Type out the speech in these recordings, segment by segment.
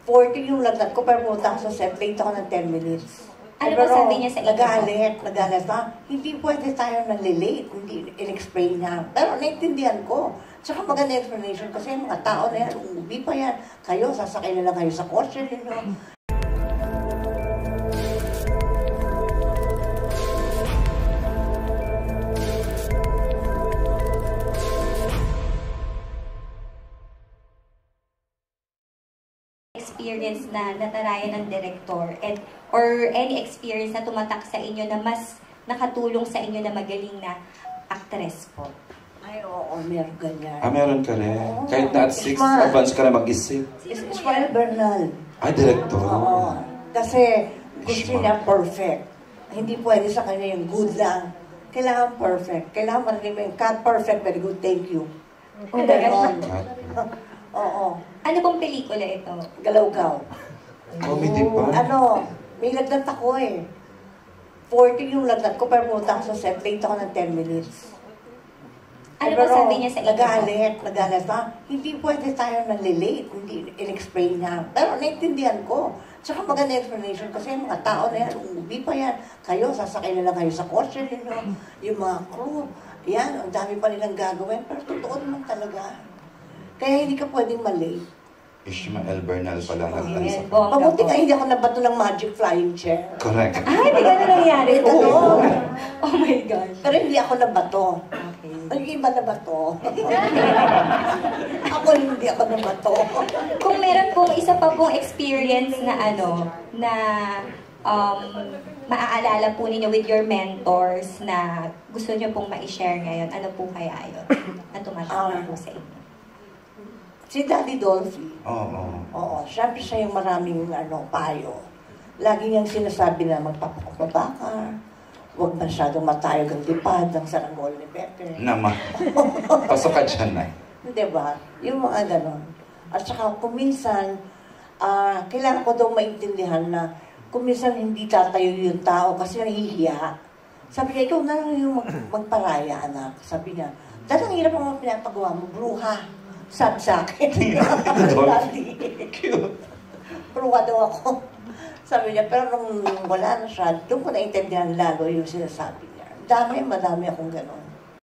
40 yung lagnat ko, pero pumunta ako sa set, late ako ng 10 minutes. Ano po sabi niya sa inyo? Nagalit na, hindi pwede tayo nalilate, hindi in-explain niya. Pero naintindihan ko. Tsaka maganda explanation kasi yung mga tao na yan, uuwi pa yan. Kayo, sasakay na lang kayo sa kotse ninyo. Experience na natarayan ng director or any experience na tumatak sa inyo na mas nakatulong sa inyo na magaling na actress po? Ay, oo, meron ganyan. Meron ka rin. Oo, kahit na at 6, advance ka na mag-isip. Ismael Bernal. Director. Oo. Kasi gusto niya perfect. Hindi pwede sa kanya yung good lang. Kailangan perfect. Kailangan marinig mo yung cut perfect, very good, thank you. Oo. Ano pong pelikula ito? Galaw-gaw. Comedy pa? May lagnat ako eh. 40 yung lagnat ko, pero pumunta ako sa set, late ako ng 10 minutes. Ano po sabi niya sa inyo? Nagalit na, hindi pwede tayo nalilate, hindi in-explain niya. Pero naintindihan ko. Tsaka maganda explanation kasi yung mga tao na yan, uuwi pa yan. Kayo, sasakay na lang kayo sa kotse ninyo. Yung mga crew, yan, ang dami pa nilang gagawin. Pero totoo naman talaga. Kaya hindi ka pwedeng mali. Ismael Bernal pala naglansa. Mabuti ka hindi ako nabato ng magic flying chair. Correct. Ay, hindi gano'n nangyari. Oo. Oh my gosh. Pero hindi ako nabato. Okay. Ang iba nabato. Ako hindi ako nabato. Kung meron pong isa pa pong experience na maaalala po ninyo with your mentors na gusto nyo pong ma-share ngayon, ano po kaya yun na tumatawag po sa inyo? Si Daddy Dolphy. Oo. Siyempre siya yung maraming payo. Lagi niyang sinasabi na magpapakababa ka, huwag masyadong matayog ang lipad ng sarangol ni Pepe. Naman. Pasok ka dyan na. Diba? Yung mga ganon. At saka kuminsan, kailangan ko daw maintindihan na kuminsan hindi tatayo yung tao kasi nahihiya. Sabi niya, ikaw na lang yung magparaya, anak. Sabi niya, dahil ang hirap ang pinapagawa mo, bruha. Sabi sa akin. Cute. Bruha daw ako. Sabi niya, pero nung wala na siya, doon ko naintindihan lalo yung sinasabi niya. Madami akong ganon.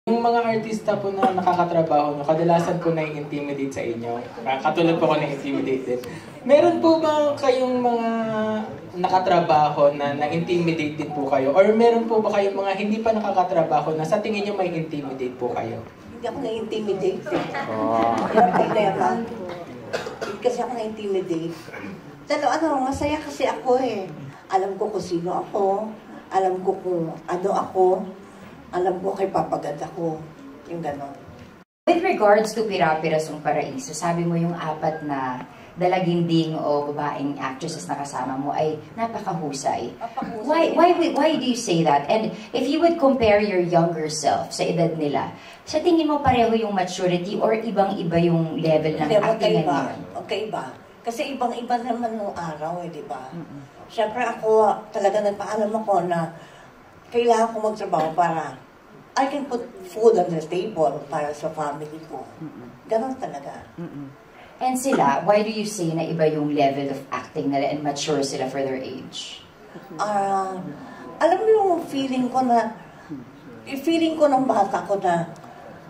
Yung mga artista po na nakakatrabaho nyo, kadalasan po na-intimidate sa inyo. Katulad po ako na-intimidate din. Meron po ba kayong mga nakatrabaho na na-intimidate din po kayo? Or meron po ba kayong mga hindi pa nakakatrabaho na sa tingin nyo may intimidate po kayo? Hindi ako na-intimidate. Yung problema. Hindi kasi ako na-intimidate. Masaya kasi ako eh. Alam ko kung sino ako. Alam ko kung ano ako. Alam ko kay papagad ako. Yung gano'n. With regards to Pira-Pirasong Paraiso, sabi mo yung 4 na dalaginding o babaeng actresses na kasama mo ay napakahusay. Why do you say that? And if you would compare your younger self sa edad nila, sa tingin mo pareho yung maturity or ibang-iba yung level ng acting niya? Magkaiba. Kasi ibang-iba naman nung araw di ba? Siyempre ako, talaga nagpaalam ako na kailangan ko magtrabaho para I can put food on the table para sa family ko. Ganon talaga. And sila, why do you say na iba yung level of acting nila and mature sila for their age? Alam mo yung feeling ko ng bata ko na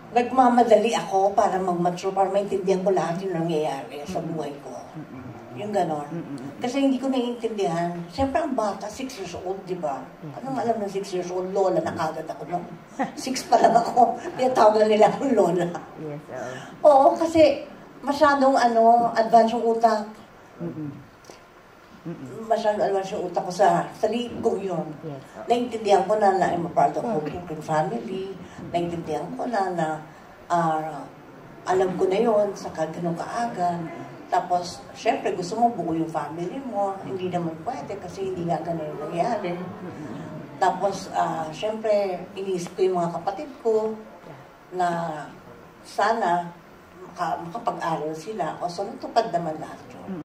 nagmamadali ako para mag-mature, para maintindihan ko lahat yung nangyayari sa buhay ko. Yung ganon. Kasi hindi ko naiintindihan. Siyempre ang bata, 6 years old, di ba? Anong alam ng 6 years old? Lola na kagad ako nung 6 pa lang ako. Tinatawag na nila akong Lola. Yes, oo, kasi masyadong advance yung utak. Masyadong advance yung utak ko sa liit ko yun. Naintindihan ko na I'm a part of a broken family. Naintindihan ko na alam ko na yun sa ganong kaaga. Tapos, syempre, gusto mo buo yung family mo. Hindi naman pwede kasi hindi nga ganun yung nangyari. Tapos, syempre, iniisip ko yung mga kapatid ko na sana makapag-aral sila. O so, natupad naman lahat yun.